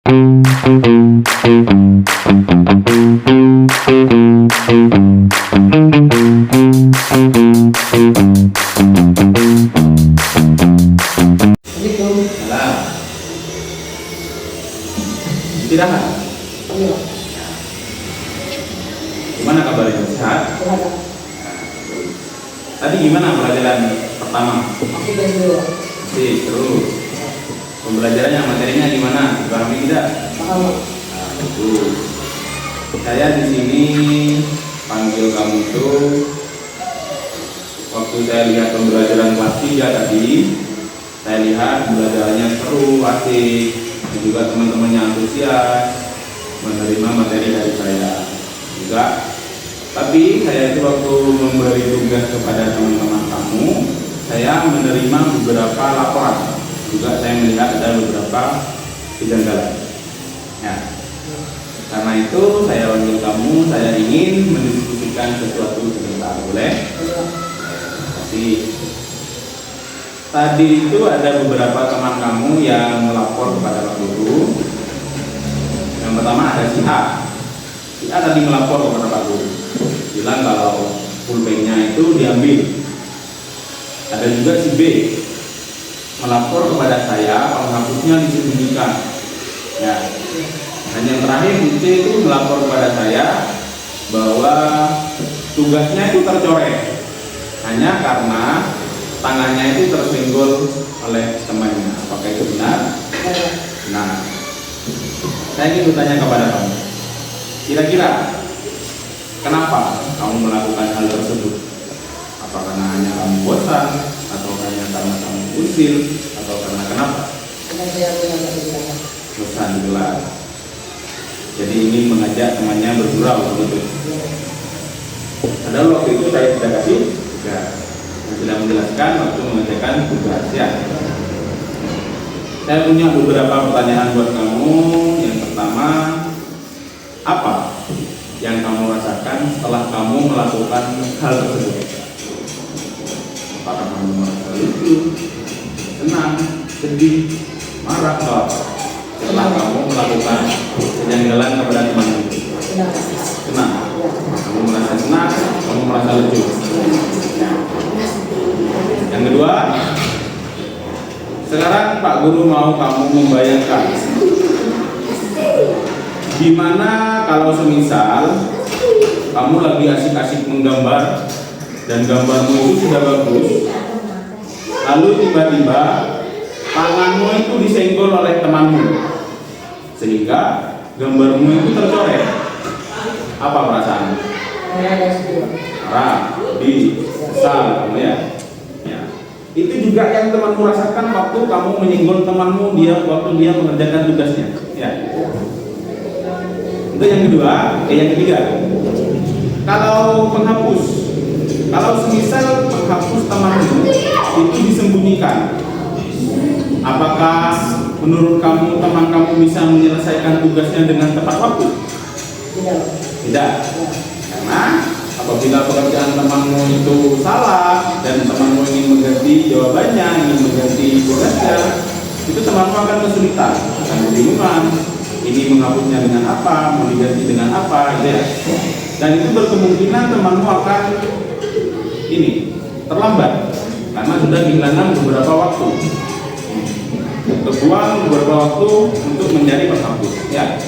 Salah. Istirahat. Gimana kabarnya? Sehat? Tadi gimana pelajaran pertama? Masih terus. Pembelajarannya, materinya gimana? Dipahami tidak? Nah, bagus. Saya di sini panggil kamu itu waktu saya lihat pembelajaran kelas 3 tadi, saya lihat pembelajarannya seru, asik, dan juga teman-temannya antusias menerima materi dari saya juga. Tapi saya itu waktu memberi tugas kepada teman-teman kamu, saya menerima beberapa laporan. Juga saya melihat ada beberapa kejanggalan. Ya. Karena itu saya panggil kamu, saya ingin mendiskusikan sesuatu sebentar, boleh? Kasih. Tadi itu ada beberapa teman kamu yang melapor kepada Pak Guru. Yang pertama ada si A. Si A tadi melapor kepada Pak Guru, bilang kalau pulpennya itu diambil. Ada juga si B melapor kepada saya, penghapusnya disembunyikan. Ya. Dan yang terakhir si C itu melapor kepada saya bahwa tugasnya itu tercoret hanya karena tangannya itu tersenggol oleh temannya. Apakah itu benar? Nah, saya ingin bertanya kepada kamu, kira-kira kenapa kamu melakukan hal tersebut? Apa karena hanya kamu bosan, atau hanya karena kamu usil, atau karena kenapa? Bosan di kelas. Jadi ingin mengajak temannya bergurau begitu. Padahal waktu itu saya tidak kasih tugas, saya sudah menjelaskan waktu mengerjakan tugas ya. Saya punya beberapa pertanyaan buat kamu. Yang pertama, apa yang kamu rasakan setelah kamu melakukan hal tersebut? Apakah kamu merasa lucu, senang, sedih, marah, atau apa? Setelah kamu melakukan kejanggalan kepada temanmu? Senang. Kamu merasa senang, kamu merasa lucu. Yang kedua, sekarang Pak Guru mau kamu membayangkan gimana kalau semisal kamu lagi asik-asik menggambar dan gambarmu itu sudah bagus, lalu tiba-tiba tanganmu itu disenggol oleh temanmu sehingga gambarmu itu tercoret. Apa perasaan? Marah, sedih, kesal, ya. Itu juga yang temanmu rasakan waktu kamu menyinggol temanmu waktu dia mengerjakan tugasnya. Ya. Itu yang kedua, yang ketiga. Kalau penghapus, kalau semisal penghapus temanmu itu disembunyikan, apakah menurut kamu teman kamu bisa menyelesaikan tugasnya dengan tepat waktu? Tidak. Karena apabila pekerjaan temanmu itu salah dan temanmu ingin mengganti jawabannya, ingin mengganti tugasnya, itu temanmu akan kesulitan, akan kebingungan. Ini menghapusnya dengan apa, mau diganti dengan apa, gitu ya. Dan itu berkemungkinan temanmu akan terlambat karena sudah kehilangan beberapa waktu, terbuang beberapa waktu untuk mencari penghapus. Ya.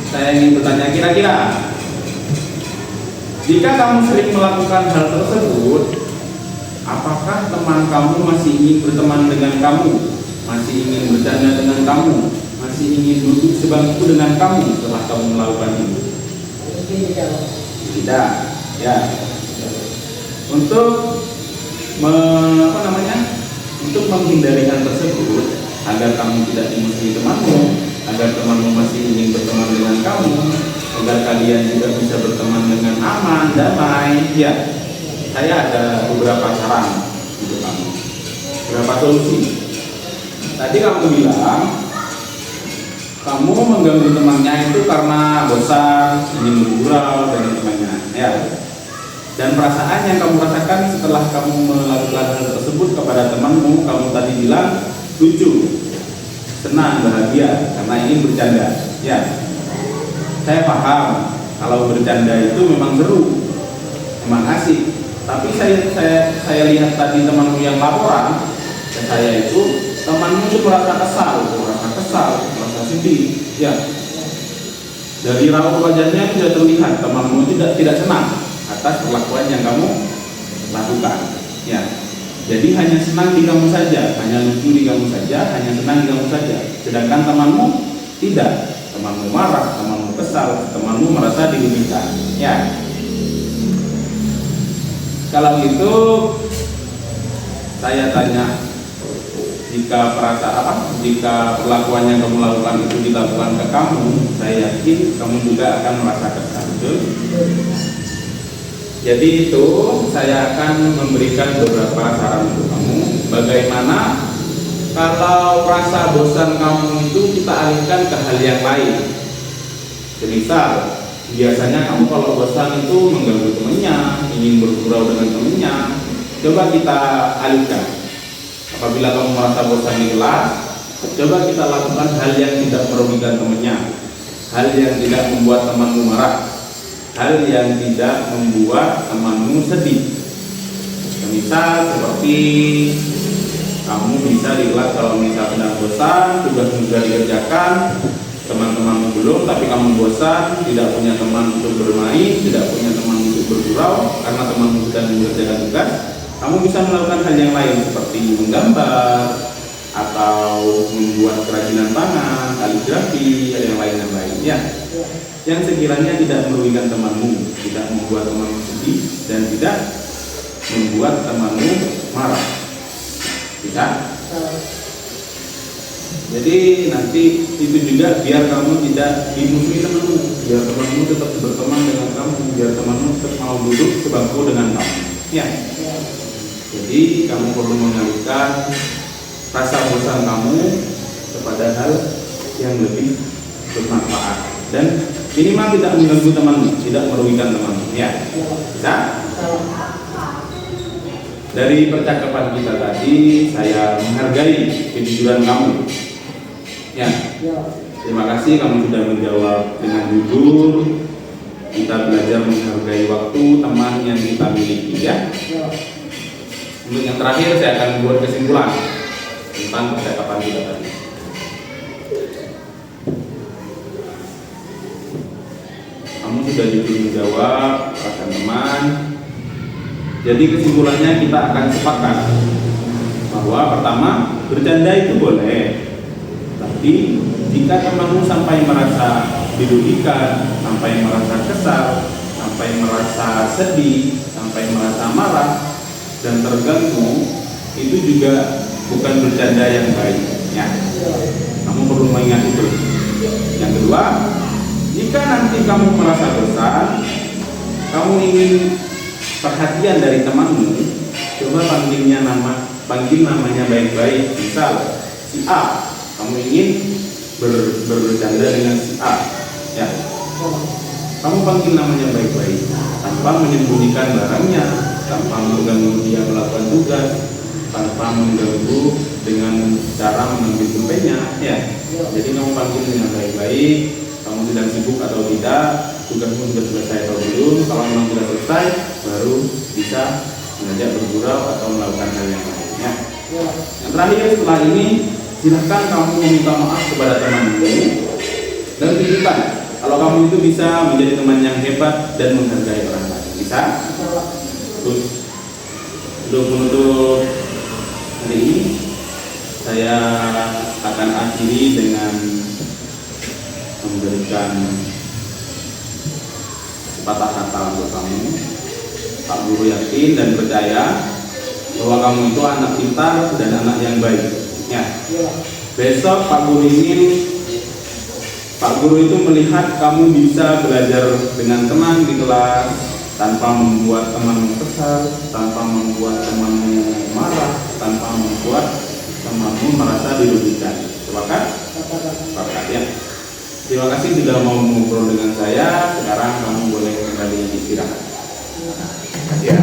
Saya ingin bertanya, kira-kira jika kamu sering melakukan hal tersebut, apakah teman kamu masih ingin berteman dengan kamu, masih ingin bercanda dengan kamu, masih ingin duduk sebangku dengan kamu setelah kamu melakukan itu? Tidak. Ya. Untuk untuk menghindari hal tersebut, agar kamu tidak dimusuhi temanmu, agar temanmu masih ingin berteman dengan kamu, agar kalian juga bisa berteman dengan aman, damai, ya, saya ada beberapa saran untuk kamu, beberapa solusi. Tadi kamu bilang kamu mengganggu temannya itu karena bosan, ingin bergurau dengan temannya, ya. Dan perasaan yang kamu rasakan setelah kamu melakukan hal tersebut kepada temanmu, kamu tadi bilang lucu, senang, bahagia karena ingin bercanda. Ya, saya paham kalau bercanda itu memang seru, memang asik. Tapi saya lihat tadi temanmu yang laporan ke saya itu, temanmu itu merasa kesal, merasa sedih. Ya, dari raut wajahnya sudah terlihat temanmu tidak senang atas perlakuan yang kamu lakukan. Ya, jadi hanya senang di kamu saja, hanya lucu di kamu saja, hanya senang di kamu saja. Sedangkan temanmu tidak, temanmu marah, temanmu kesal, temanmu merasa dirugikan. Ya, kalau gitu saya tanya, jika perlakuan yang kamu lakukan itu dilakukan ke kamu, saya yakin kamu juga akan merasa kesal. Jadi itu saya akan memberikan beberapa saran untuk kamu. Bagaimana kalau rasa bosan kamu itu kita alihkan ke hal yang lain. Semisal, biasanya kamu kalau bosan itu mengganggu temannya, ingin bergurau dengan temannya. Coba kita alihkan. Apabila kamu merasa bosan di kelas, coba kita lakukan hal yang tidak merugikan temannya, hal yang tidak membuat temanmu marah, hal yang tidak membuat temanmu sedih. Misal seperti kamu bisa di kelas kalau misal sedang bosan, tugas sudah dikerjakan, teman-temanmu belum, tapi kamu bosan, tidak punya teman untuk bermain, tidak punya teman untuk bergurau karena temanmu sedang mengerjakan tugas. Kamu bisa melakukan hal yang lain seperti menggambar atau membuat kerajinan tangan, kaligrafi, yang lain ya. Yang sekiranya tidak merugikan temanmu, tidak membuat temanmu sedih, dan tidak membuat temanmu marah. Bisa? Jadi nanti itu juga biar kamu tidak dimusuhi temanmu, biar temanmu tetap berteman dengan kamu, biar temanmu tetap mau duduk sebangku dengan kamu. Ya. Jadi kamu perlu mengalihkan rasa bosan kamu kepada hal yang lebih bermanfaat dan minimal tidak mengganggu temanmu, tidak merugikan temanmu. Ya, bisa? Dari percakapan kita tadi, saya menghargai kejujuran kamu. Ya, terima kasih kamu sudah menjawab dengan jujur. Kita belajar menghargai waktu teman yang kita miliki. Ya. Untuk yang terakhir saya akan membuat kesimpulan tentang percakapan kita tadi. Kamu sudah jujur menjawab perasaan teman. Jadi kesimpulannya kita akan sepakat bahwa pertama, bercanda itu boleh. Tapi jika temanmu sampai merasa dirugikan, sampai merasa kesal, sampai merasa sedih, sampai merasa marah dan terganggu, itu juga bukan bercanda yang baik. Ya, kamu perlu mengingat itu. Yang kedua, jika nanti kamu merasa bosan, kamu ingin perhatian dari temanmu, coba panggil namanya baik-baik. Misal si A, kamu ingin bercanda dengan si A, ya, kamu panggil namanya baik-baik tanpa menyembunyikan barangnya, tanpa mengganggu dia melakukan tugas, tanpa mengganggu dengan cara mengambil dompetnya, ya. Jadi kamu panggil dengan baik-baik, kamu sedang sibuk atau tidak, tugasmu sudah selesai atau belum. Kalau memang sudah selesai, baru bisa mengajak bergurau atau melakukan hal yang lainnya. Yang terakhir setelah ini, silahkan kamu meminta maaf kepada temanmu dan tunjukkan kalau kamu itu bisa menjadi teman yang hebat dan menghargai orang lain. Bisa? Terus untuk menutup hari ini, saya akan akhiri dengan memberikan sepatah kata untuk kamu. Pak Guru yakin dan percaya bahwa kamu itu anak pintar dan anak yang baik. Ya. Besok Pak Guru itu melihat kamu bisa belajar dengan tenang di kelas tanpa membuat temanmu kesal, tanpa membuat temanmu marah, tanpa membuat temanmu merasa dirugikan. Sepakat? Sepakat, ya. Terima kasih sudah mau ngobrol dengan saya. Sekarang kamu boleh kembali istirahat. Ya.